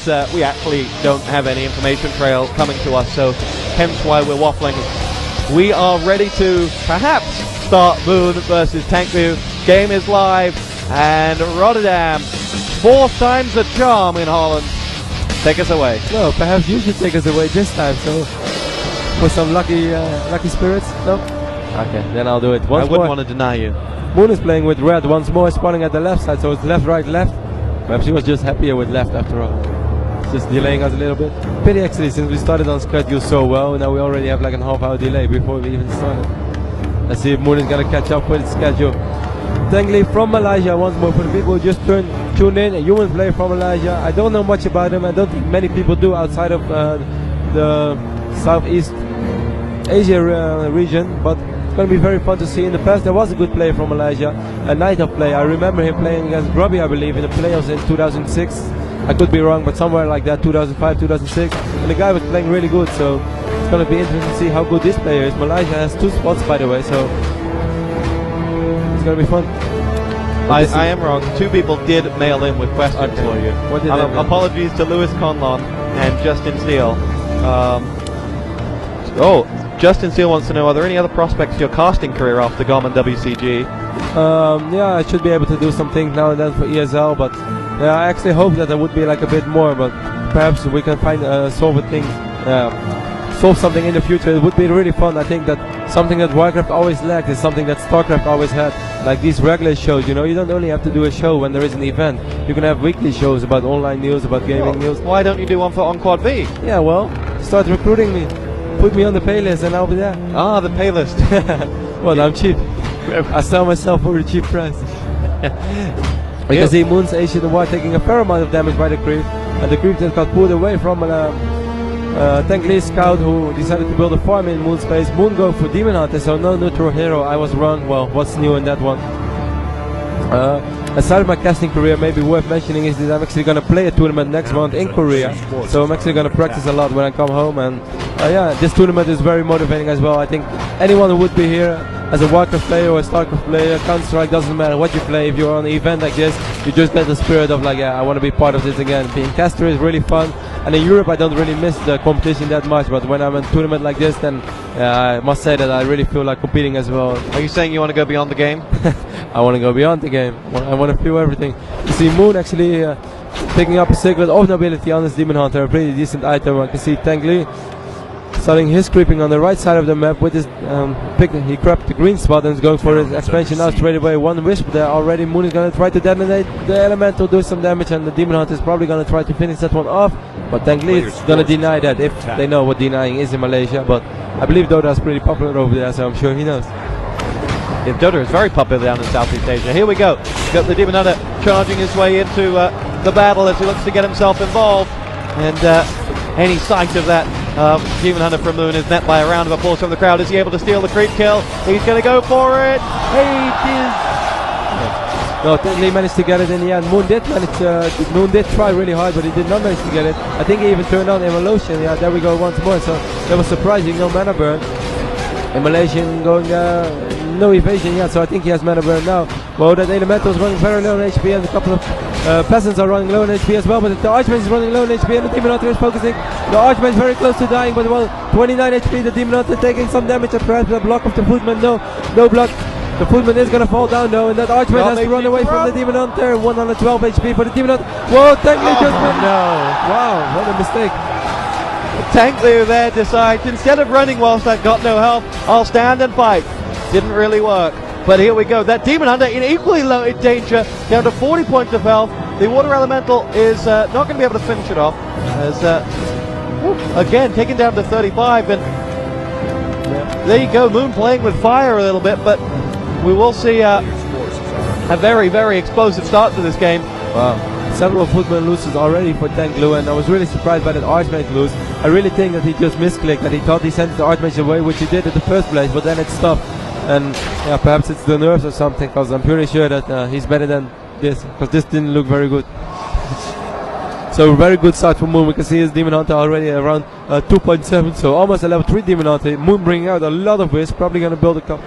as we actually don't have any information trail coming to us, so hence why we're waffling. We are ready to perhaps start Moon versus TankLiew. Game is live, and Rotterdam, 4 times the charm in Holland. Take us away. No, perhaps you should take us away this time, so for some lucky spirits. No? Okay, then I'll do it. Once I wouldn't more. want to deny you. Moon is playing with red once more, spawning at the left side, so it's left, right, left. Perhaps he was just happier with left after all. Just delaying us a little bit. Pity actually, since we started on schedule so well, now we already have like a half-hour delay before we even started. Let's see if Moon is gonna catch up with its schedule. TankLiew from Malaysia once more. For the people who just tuned in, a human player from Malaysia. I don't know much about him. I don't think many people do outside of the Southeast Asia region, but it's going to be very fun to see. In the past there was a good player from Malaysia, a night of play. I remember him playing against Grubby, I believe, in the playoffs in 2006. I could be wrong, but somewhere like that, 2005, 2006, and the guy was playing really good, so it's going to be interesting to see how good this player is. Malaysia has 2 spots, by the way, so it's going to be fun. I am wrong. 2 people did mail in with questions for you. What did they apologies to Lewis Conlon and Justin Steele. Justin Steele wants to know, are there any other prospects to your casting career after GOM and WCG? Yeah, I should be able to do some things now and then for ESL, but I actually hope that there would be like a bit more, but perhaps we can find solve something in the future. It would be really fun. I think that something that Warcraft always lacked is something that StarCraft always had, like these regular shows. You know, you don't only have to do a show when there is an event. You can have weekly shows about online news, about gaming news. Why don't you do one for OnQuad V? Yeah, well, start recruiting me. Put me on the pay list and I'll be there. Ah, the pay list. Well, I'm cheap. I sell myself for a cheap price. You can see Moon's HE taking a fair amount of damage by the creep, and the creep that got pulled away from TankLiew scout, who decided to build a farm in Moon's base. Moon go for Demon Hunter, so no neutral hero. I was wrong. Well, what's new in that one? Aside of my casting career, maybe worth mentioning is that I'm actually going to play a tournament next month in Korea, so I'm actually going to practice a lot when I come home, and yeah, this tournament is very motivating as well. I think anyone who would be here as a Warcraft player or a StarCraft player, Counter-Strike, doesn't matter what you play, if you're on an event like this, you just get the spirit of like, yeah, I want to be part of this again. Being caster is really fun, and in Europe I don't really miss the competition that much, but when I'm in a tournament like this, then I must say that I really feel like competing as well. Are you saying you want to go beyond the game? I want to go beyond the game. I want to feel everything. You see Moon actually picking up a Circlet of Nobility on his Demon Hunter, a pretty decent item. I can see TankLiew starting his creeping on the right side of the map with his he grabbed the green spot and is going for his expansion now straight away. One wisp there already. Moon is going to try to detonate the elemental, do some damage, and the Demon Hunter is probably going to try to finish that one off, but TankLiew is going to deny that, if they know what denying is in Malaysia. But I believe Dota is pretty popular over there, so I'm sure he knows. Yeah, Dota is very popular down in Southeast Asia. Here we go. Got the Demon Hunter charging his way into the battle as he looks to get himself involved, and any sight of that Demon Hunter from Moon is met by a round of applause from the crowd. Is he able to steal the creep kill? He's going to go for it. He is. No, TankLiew managed to get it in the end. Moon did try really hard, but he did not manage to get it. I think he even turned on Evolution. Yeah, there we go once more. So that was surprising. No mana burn. Malaysian going no evasion yet, so I think he has mana burn now. Well, that Elemental is running very low on HP, and a couple of peasants are running low on HP as well, but the Archmage is running low on HP, and the Demon Hunter is focusing. The Archmage is very close to dying, but well, 29 HP, the Demon Hunter taking some damage, and perhaps the block of the Footman, no block. The Footman is going to fall down though, and that Archmage has to run away from the Demon Hunter. 112 HP for the Demon Hunter. Whoa, TankLiew just went. No. Wow, what a mistake. TankLiew there decides, instead of running whilst I've got no health, I'll stand and fight. Didn't really work. But here we go. That Demon Hunter in equally low danger, down to 40 points of health. The Water Elemental is not going to be able to finish it off. As again, taken down to 35. And there you go, Moon playing with fire a little bit, but we will see a very, very explosive start to this game. Wow. Several Footman loses already for TankLiew, and I was really surprised by that Archmage lose. I really think that he just misclicked, that he thought he sent the Archmage away, which he did in the first place, but then it stopped. And yeah, perhaps it's the nerves or something, because I'm pretty sure that he's better than this, because this didn't look very good. So very good start for Moon. We can see his Demon Hunter already around 2.7, so almost a level 3 Demon Hunter. Moon bringing out a lot of wisp, probably going to build a couple.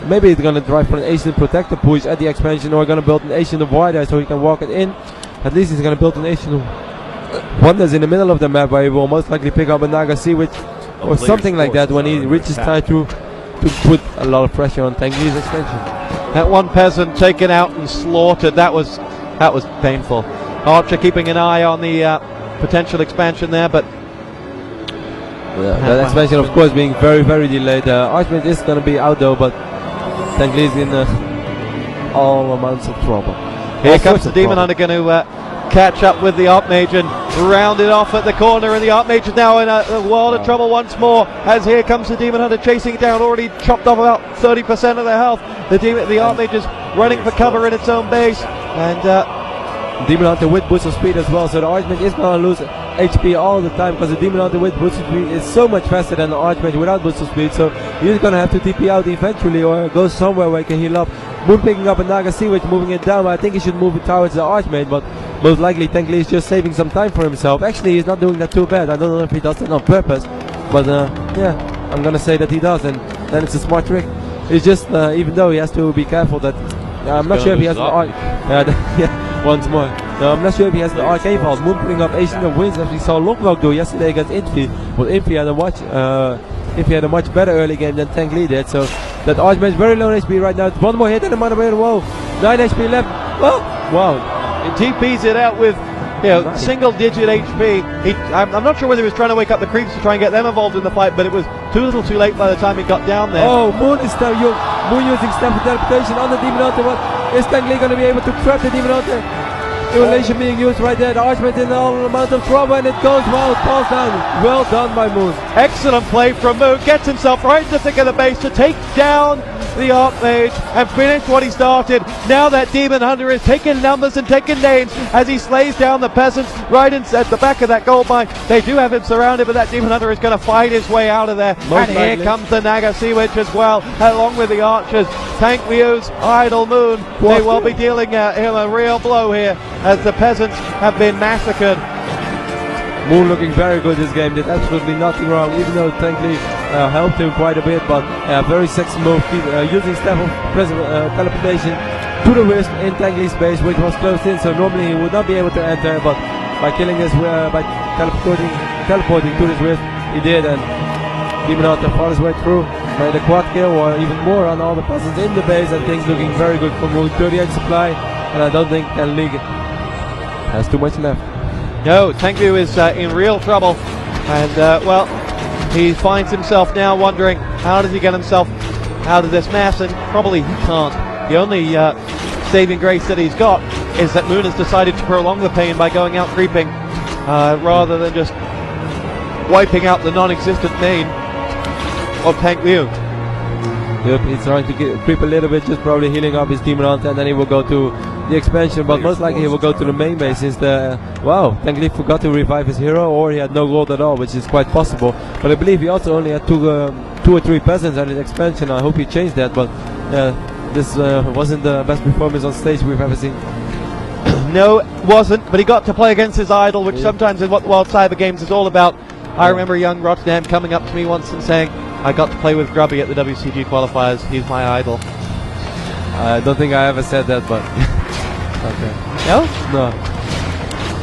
Maybe he's going to drive for an Ancient Protector push at the expansion, or going to build an Ancient of Wide Eye so he can walk it in. At least he's going to build an Ancient wonders in the middle of the map where he will most likely pick up a Naga Sea Witch or something like that when he reaches TankLiew to put a lot of pressure on TankLiew's expansion. That one peasant taken out and slaughtered. That was painful. Archer keeping an eye on the potential expansion there, but that expansion, of course, being very, very delayed. Archmage is going to be out though, but TankLiew is in all amounts of trouble. Here comes the Demon Hunter, going to catch up with the Archmage and round it off at the corner, and the Archmage is now in a world of trouble once more, as here comes the Demon Hunter chasing it down, already chopped off about 30% of their health. The Archmage is running for cover in its own base, and Demon Hunter with boost of speed as well, so the Archmage is going to lose HP all the time, because the Demon Hunter with boost of speed is so much faster than the Archmage without boost of speed, so he's going to have to TP out eventually or go somewhere where he can heal up. Moon picking up a Naga Sea Witch, moving it down, but I think he should move it towards the Archmage, but most likely TankLiew is just saving some time for himself. Actually, he's not doing that too bad. I don't know if he does that on purpose, but yeah, I'm going to say that he does, and then it's a smart trick. It's just, even though he has to be careful that, I'm not sure if he has the once more. No, I'm not sure if he has the Arcane Pulse. Moon putting up Agent of Winds, as we saw Longlock do yesterday against Infi. But Infi had a much better early game than TankLiew did, so that Archmage very low HP right now. One more hit and a Mana Whoa, 9 HP left. Oh, wow. It TPs it out with single digit HP. I'm not sure whether he was trying to wake up the creeps to try and get them involved in the fight, but it was too little too late by the time he got down there. Oh, Moon is now Moon using Step of Teleportation on the Demon Hunter. What is TankLiew going to be able to trap the Demon Hunter? Immolation being used right there. The Archmage in all amount of trouble, and it goes well. It falls down. Well done by Moon. Excellent play from Moon. Gets himself right in the thick of the base to take down the Archmage and finish what he started. Now that Demon Hunter is taking numbers and taking names as he slays down the peasants right at the back of that gold mine. They do have him surrounded, but that Demon Hunter is going to fight his way out of there. And here comes the Naga Sea Witch as well, along with the archers. TankLiew's idle Moon. They will be dealing him a real blow here as the peasants have been massacred. Moon looking very good this game, did absolutely nothing wrong, even though TankLiew helped him quite a bit, but very sexy move, using Step of Teleportation to the wrist in TankLiew's base, which was closed in, so normally he would not be able to enter, but by killing this, by teleporting to his wrist, he did, and Demon Hunter fought his way through, made a quad kill or even more on all the peasants in the base, and things looking very good for Moon. 38 supply, and I don't think TankLiew has too much left. No, TankLiew is in real trouble, and well, he finds himself now wondering how does he get himself out of this mess, and probably he can't. The only saving grace that he's got is that Moon has decided to prolong the pain by going out creeping rather than just wiping out the non-existent main of TankLiew. Yep, he's trying to creep a little bit, just probably healing up his Demon Hunter, and then he will go to the expansion, but most likely he will go to the main base since TankLiew forgot to revive his hero, or he had no gold at all, which is quite possible. But I believe he also only had two or three peasants at his expansion. I hope he changed that, but this wasn't the best performance on stage we've ever seen. No, it wasn't, but he got to play against his idol, which sometimes is what the World Cyber Games is all about. I remember young Rotterdam coming up to me once and saying, I got to play with Grubby at the WCG qualifiers, he's my idol. I don't think I ever said that, but okay. No? No.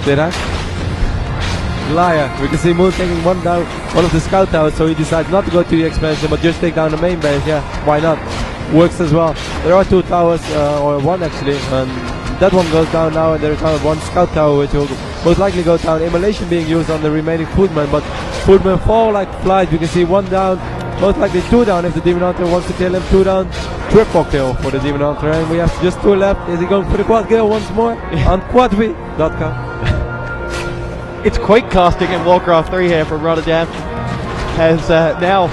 Did I? Liar. We can see Moon taking one down, one of the scout towers, so he decides not to go to the expansion, but just take down the main base. Yeah, why not? Works as well. There are two towers, or one actually, and that one goes down now, and there is one scout tower which will most likely go down. Immolation being used on the remaining footmen, but footmen fall like flies. You can see one down, most likely two down if the Demon Hunter wants to kill him. Two down, triple kill for the Demon Hunter, and we have just two left. Is he going for the quad kill once more on quadvi.com? It's quake casting in Warcraft 3 here from Rotterdam, as now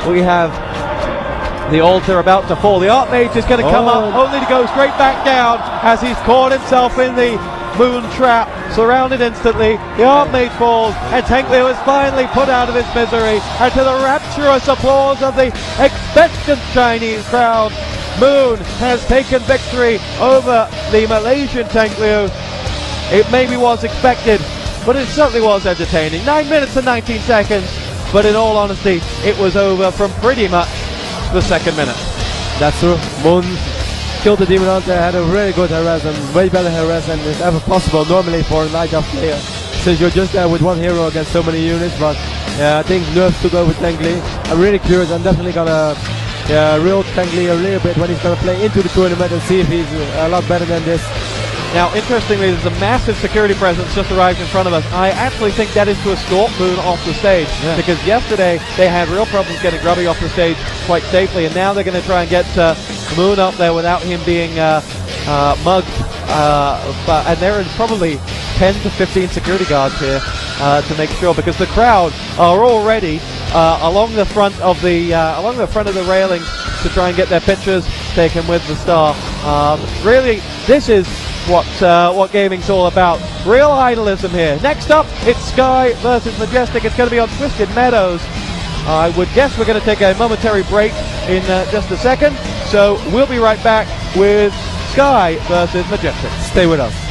we have the altar about to fall. The Archmage is going to come up, only to go straight back down as he's caught himself in the Moon trap, surrounded instantly. The Archmage falls, and TankLiew is finally put out of his misery, and to the rapturous applause of the expectant Chinese crowd, Moon has taken victory over the Malaysian TankLiew. It maybe was expected, but it certainly was entertaining. 9 minutes and 19 seconds, but in all honesty, it was over from pretty much the second minute. That's true. Moon killed the Demon Hunter, had a really good harass, and way better harass than is ever possible normally for a Night Elf player. since you're just there with one hero against so many units. But yeah, I think nerfs took over TankLiew. I'm really curious. I'm definitely gonna reel TankLiew a little bit when he's gonna play into the tournament and see if he's a lot better than this. Now, interestingly, there's a massive security presence just arrived in front of us. I actually think that is to escort Moon off the stage, because yesterday they had real problems getting Grubby off the stage quite safely, and now they're going to try and get Moon up there without him being mugged. And there are probably 10 to 15 security guards here to make sure, because the crowd are already along the front of the railings to try and get their pictures taken with the star. Really, this is what gaming's all about. Real idolism here. Next up, it's Sky versus Majestic. It's going to be on Twisted Meadows. I would guess we're going to take a momentary break in just a second. So we'll be right back with Sky versus Majestic. Stay with us.